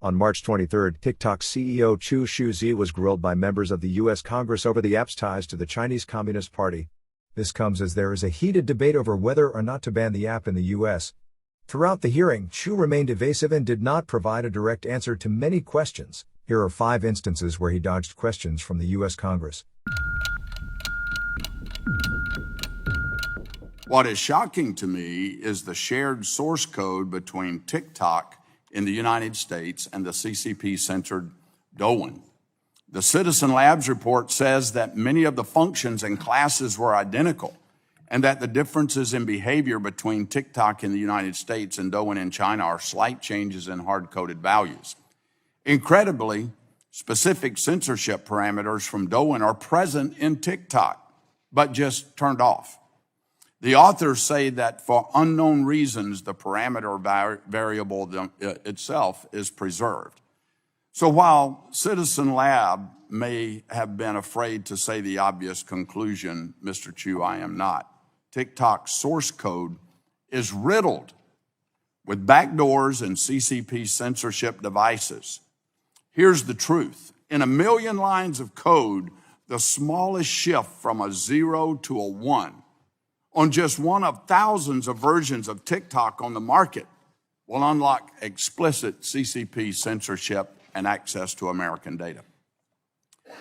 On March 23, TikTok CEO Shou was grilled by members of the U.S. Congress over the app's ties to the Chinese Communist Party. This comes as there is a heated debate over whether or not to ban the app in the U.S. Throughout the hearing, Shou remained evasive and did not provide a direct answer to many questions. Here are 5 instances where he dodged questions from the U.S. Congress. What is shocking to me is the shared source code between TikTok in the United States and the CCP-censored Douyin. The Citizen Labs report says that many of the functions and classes were identical, and that the differences in behavior between TikTok in the United States and Douyin in China are slight changes in hard-coded values. Incredibly, specific censorship parameters from Douyin are present in TikTok, but just turned off. The authors say that for unknown reasons, the parameter variable itself is preserved. So while Citizen Lab may have been afraid to say the obvious conclusion, Mr. Shou, I am not. TikTok's source code is riddled with backdoors and CCP censorship devices. Here's the truth. In a million lines of code, the smallest shift from a 0 to a 1 on just one of thousands of versions of TikTok on the market will unlock explicit CCP censorship and access to American data.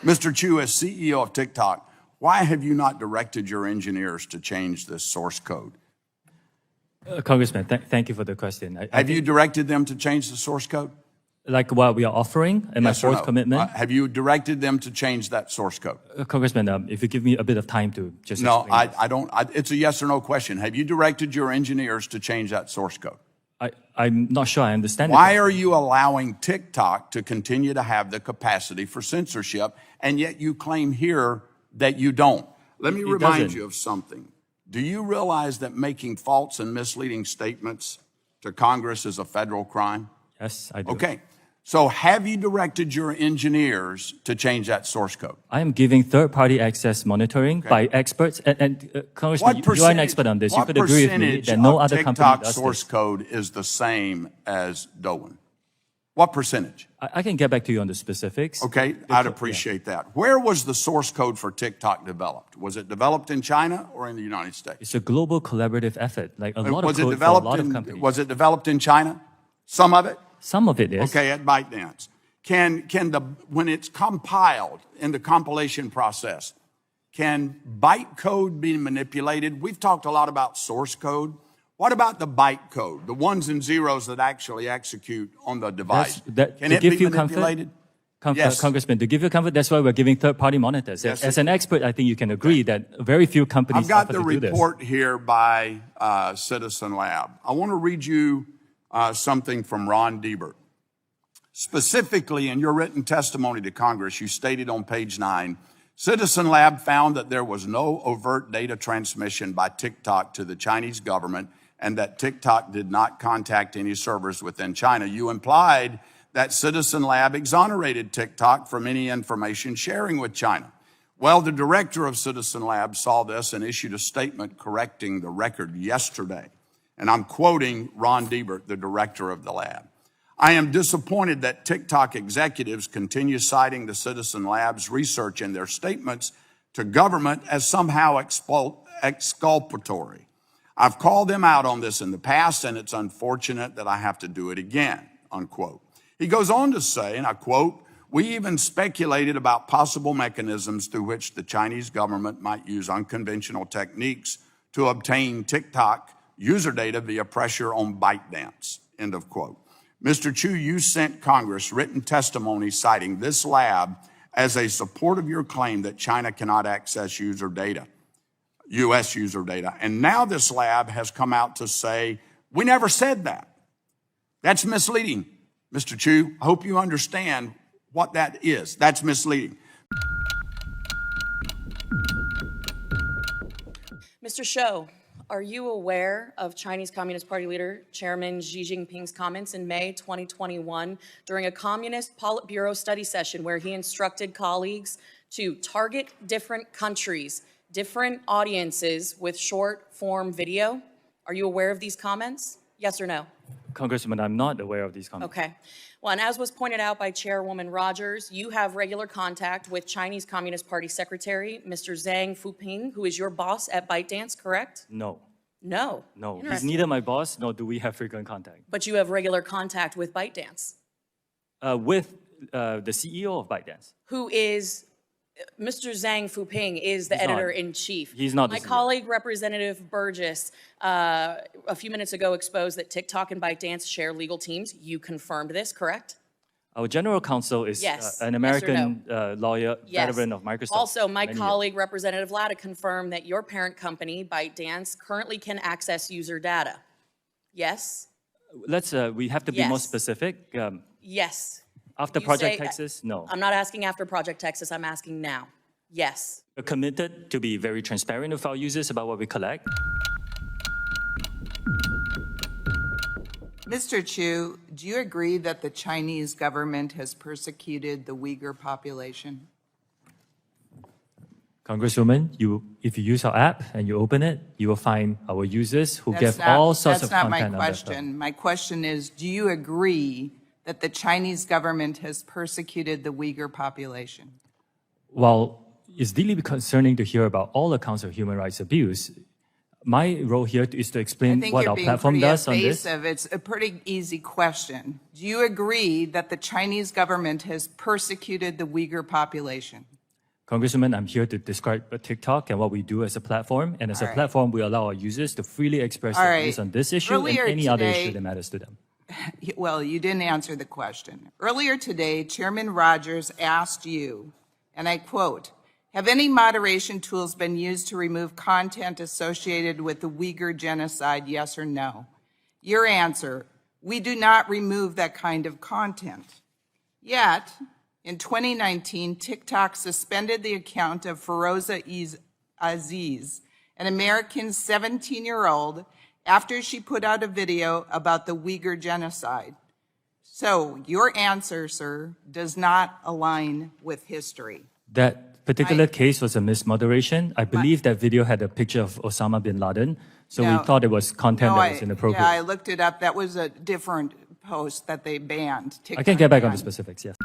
Mr. Shou, as CEO of TikTok, why have you not directed your engineers to change this source code? Congressman, thank you for the question. Have you directed them to change the source code? Like what we are offering and Yes my fourth no? commitment? Have you directed them to change that source code? Congressman, if you give me a bit of time to just No, explain I don't. It's a yes or no question. Have you directed your engineers to change that source code? I'm not sure I understand. Why are you allowing TikTok to continue to have the capacity for censorship, and yet you claim here that you don't? Let me remind you of something. Do you realize that making false and misleading statements to Congress is a federal crime? Yes, I do. Okay. So have you directed your engineers to change that source code? I am giving third-party access monitoring by experts. And Congressman, you are an expert on this. You could agree with me that no other company does TikTok source this. code is the same as Douyin? What percentage? I can get back to you on the specifics. Okay, I'd appreciate that. Where was the source code for TikTok developed? Was it developed in China or in the United States? It's a global collaborative effort, like a lot Was of it code for a lot of developed companies. was it developed in China? Some of it? Some of it is. Okay, at ByteDance. When it's compiled in the compilation process, can bytecode be manipulated? We've talked a lot about source code. What about the bytecode, the ones and zeros that actually execute on the device? Can it be manipulated? Yes. Congressman, to give you comfort, that's why we're giving third-party monitors. Yes, As an expert, I think you can agree that very few companies I've got offer the to do this. report here by Citizen Lab. I want to read you something from Ron Diebert. Specifically, in your written testimony to Congress, you stated on page 9, Citizen Lab found that there was no overt data transmission by TikTok to the Chinese government and that TikTok did not contact any servers within China. You implied that Citizen Lab exonerated TikTok from any information sharing with China. Well, the director of Citizen Lab saw this and issued a statement correcting the record yesterday. And I'm quoting Ron Diebert, the director of the lab. I am disappointed that TikTok executives continue citing the Citizen Lab's research in their statements to government as somehow exculpatory. I've called them out on this in the past, and it's unfortunate that I have to do it again, unquote. He goes on to say, and I quote, we even speculated about possible mechanisms through which the Chinese government might use unconventional techniques to obtain TikTok user data via pressure on ByteDance, end of quote. Mr. Shou, you sent Congress written testimony citing this lab as a support of your claim that China cannot access user data, U.S. user data. And now this lab has come out to say, we never said that. That's misleading, Mr. Shou. I hope you understand what that is. That's misleading. Mr. Shou, are you aware of Chinese Communist Party leader Chairman Xi Jinping's comments in May 2021 during a Communist Politburo study session where he instructed colleagues to target different countries, different audiences with short-form video? Are you aware of these comments? Yes or no? Congresswoman, I'm not aware of these comments. Okay. Well, and as was pointed out by Chairwoman Rogers, you have regular contact with Chinese Communist Party Secretary, Mr. Zhang Fuping, who is your boss at ByteDance, correct? No, No. no. He's Interesting. neither my boss, nor do we have frequent contact. But you have regular contact with ByteDance, With the CEO of ByteDance. who is, Mr. Zhang Fuping is the He's not. editor-in-chief. He's not the My CEO. colleague, Representative Burgess, a few minutes ago exposed that TikTok and ByteDance share legal teams. You confirmed this, correct? Our general counsel is Yes. an Yes or American lawyer, Yes. veteran of Microsoft. Also, my many years. colleague, Representative Latta, confirmed that your parent company, ByteDance, currently can access user data. Yes? We have to be more Yes. specific. Yes. After You Project say- Texas, no. I'm not asking after Project Texas, I'm asking now. Yes. We're committed to be very transparent with our users about what we collect. Mr. Chu, do you agree that the Chinese government has persecuted the Uyghur population? Congresswoman, if you use our app and you open it, you will find our users who give all sorts of That's not my content on that stuff. question. My question is, do you agree that the Chinese government has persecuted the Uyghur population? While it's deeply concerning to hear about all accounts of human rights abuse, my role here is to I explain think what you're our being platform pretty does on this. evasive. It's a pretty easy question. Do you agree that the Chinese government has persecuted the Uyghur population? Congresswoman, I'm here to describe TikTok and what we do as a platform. And as a All right. platform, we allow our users to freely express All their right. views on this issue Earlier and any other today- issue that matters to them. Well, you didn't answer the question. Earlier today, Chairman Rogers asked you, and I quote, "Have any moderation tools been used to remove content associated with the Uyghur genocide, yes or no?" Your answer, "We do not remove that kind of content." Yet, in 2019, TikTok suspended the account of Feroza Aziz, an American 17-year-old, after she put out a video about the Uyghur genocide. So your answer, sir, does not align with history. That particular case was a mismoderation. I believe that video had a picture of Osama bin Laden, so No. we thought it was content No, that was inappropriate. Yeah, I looked it up. That was a different post that they banned. I can get back on the TikTok specifics, yes.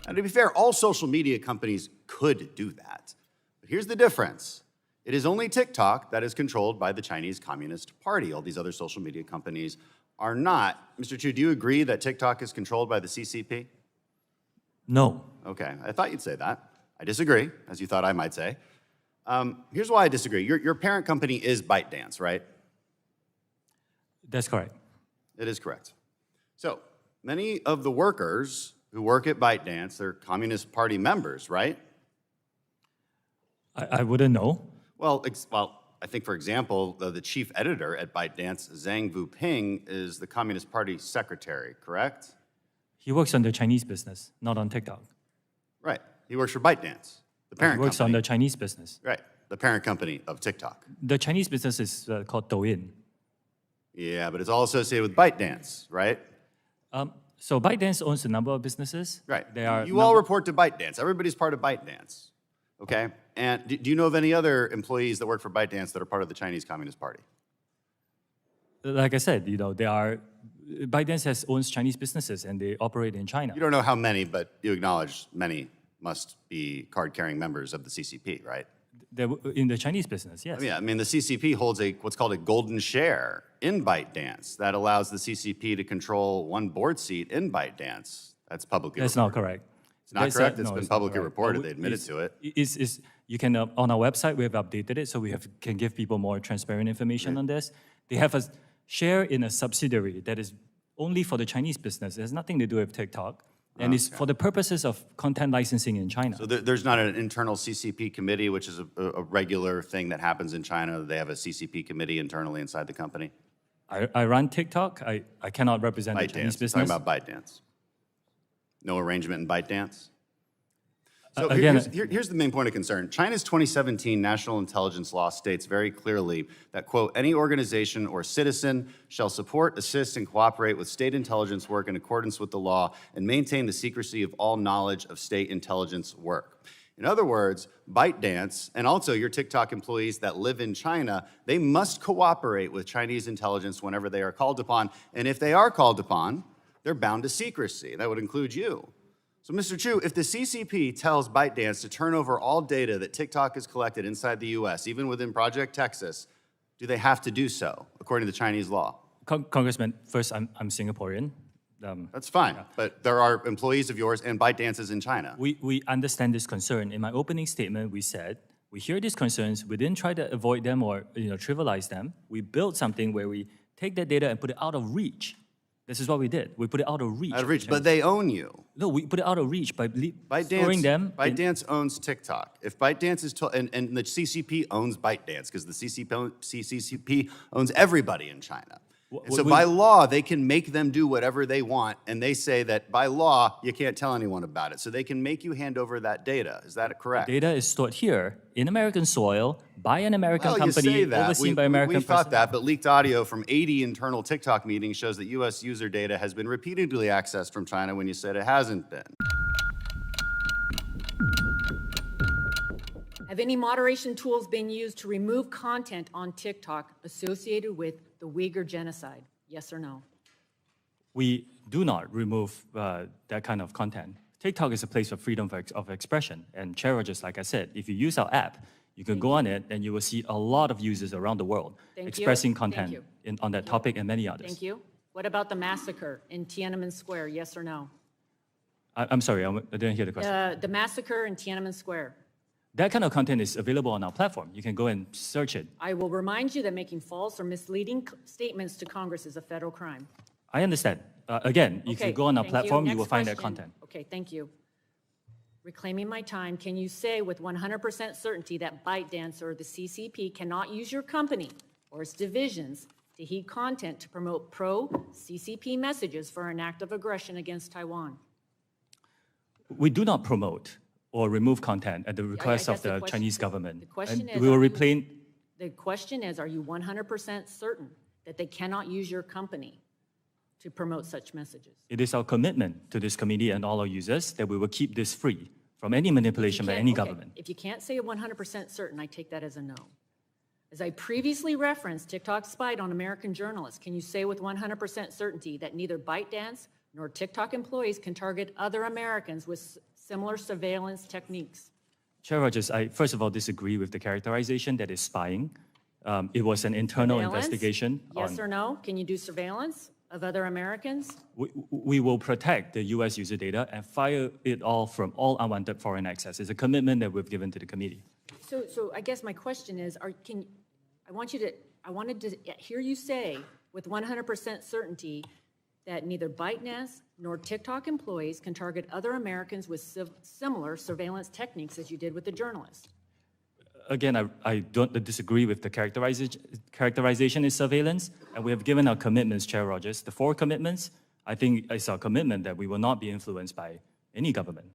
And to be fair, all social media companies could do that. But here's the difference. It is only TikTok that is controlled by the Chinese Communist Party. All these other social media companies are not. Mr. Chu, do you agree that TikTok is controlled by the CCP? No. Okay, I thought you'd say that. I disagree, as you thought I might say. Here's why I disagree. Your parent company is ByteDance, right? That's correct. It is correct. So many of the workers who work at ByteDance, they're Communist Party members, right? I wouldn't know. Well, I think, for example, the chief editor at ByteDance, Zhang Fuping, is the Communist Party secretary, correct? He works on the Chinese business, not on TikTok. Right. He works for ByteDance, the He parent works company. on the Chinese business. Right. The parent company of TikTok. The Chinese business is called Douyin. Yeah, but it's all associated with ByteDance, right? So ByteDance owns a number of businesses. Right. They are You all report to ByteDance. Everybody's part of ByteDance. Okay? And do you know of any other employees that work for ByteDance that are part of the Chinese Communist Party? like I said, ByteDance owns Chinese businesses and they operate in China. You don't know how many, but you acknowledge many must be card-carrying members of the CCP, right? In the Chinese business, yes. Yeah, I mean, the CCP holds what's called a golden share in ByteDance that allows the CCP to control one board seat in ByteDance. That's publicly That's reported. not correct. It's not correct? It's been not publicly correct. reported. They admitted to it. You can, on our website, we have updated it, so we can give people more transparent information on this. They have a share in a subsidiary that is only for the Chinese business. It has nothing to do with TikTok. And it's for the purposes of content licensing in China. So there's not an internal CCP committee, which is a regular thing that happens in China. They have a CCP committee internally inside the company. I run TikTok. I cannot represent the Chinese ByteDance. business. Talking about ByteDance. No arrangement in ByteDance? So Again, here's the main point of concern. China's 2017 national intelligence law states very clearly that, quote, any organization or citizen shall support, assist, and cooperate with state intelligence work in accordance with the law and maintain the secrecy of all knowledge of state intelligence work. In other words, ByteDance and also your TikTok employees that live in China, they must cooperate with Chinese intelligence whenever they are called upon. And if they are called upon, they're bound to secrecy. That would include you. So, Mr. Chu, if the CCP tells ByteDance to turn over all data that TikTok has collected inside the US, even within Project Texas, do they have to do so, according to Chinese law? Congressman, first, I'm Singaporean. That's fine, but there are employees of yours and ByteDance's in China. We understand this concern. In my opening statement, we said, we hear these concerns, we didn't try to avoid them or trivialize them. We built something where we take that data and put it out of reach. This is what we did. We put it out of reach. Out of reach, but they own you. No, we put it out of reach by storing them. ByteDance owns TikTok. If ByteDance is and the CCP owns ByteDance because the CCP owns everybody in China. And so by law, they can make them do whatever they want, and they say that by law, you can't tell anyone about it. So they can make you hand over that data. Is that correct? Data is stored here in American soil by an American Well, company you say that. overseen by American We thought personnel. that, but leaked audio from 80 internal TikTok meetings shows that U.S. user data has been repeatedly accessed from China when you said it hasn't been. Have any moderation tools been used to remove content on TikTok associated with the Uyghur genocide? Yes or no? We do not remove that kind of content. TikTok is a place of freedom of expression. And Chair Rogers, like I said, if you use our app, you can go on it and you will see a lot of users around the world expressing content on that topic and many others. Thank you. What about the massacre in Tiananmen Square? Yes or no? I'm sorry, I didn't hear the question. The massacre in Tiananmen Square. That kind of content is available on our platform. You can go and search it. I will remind you that making false or misleading statements to Congress is a federal crime. I understand. Again, if you go on our platform, you will find that content. Okay, thank you. Reclaiming my time, can you say with 100% certainty that ByteDance or the CCP cannot use your company or its divisions to heed content to promote pro-CCP messages for an act of aggression against Taiwan? We do not promote or remove content at the request I of guess the question- Chinese government. the question And is, we will are you- replace. The question is, are you 100% certain that they cannot use your company to promote such messages? It is our commitment to this committee and all our users that we will keep this free from any manipulation by any government. If you can't say 100% certain, I take that as a no. As I previously referenced, TikTok spied on American journalists. Can you say with 100% certainty that neither ByteDance nor TikTok employees can target other Americans with similar surveillance techniques? Chair Rogers, I first of all disagree with the characterization that is spying. It was an internal Surveillance? investigation. Yes or no? Can you do surveillance of other Americans? We will protect the U.S. user data and fire it all from all unwanted foreign access. It's a commitment that we've given to the committee. So I guess my question is, I wanted to hear you say with 100% certainty that neither ByteDance nor TikTok employees can target other Americans with similar surveillance techniques as you did with the journalists. Again, I don't disagree with the characterization is surveillance, and we have given our commitments, Chair Rogers. The 4 commitments, I think it's our commitment that we will not be influenced by any government.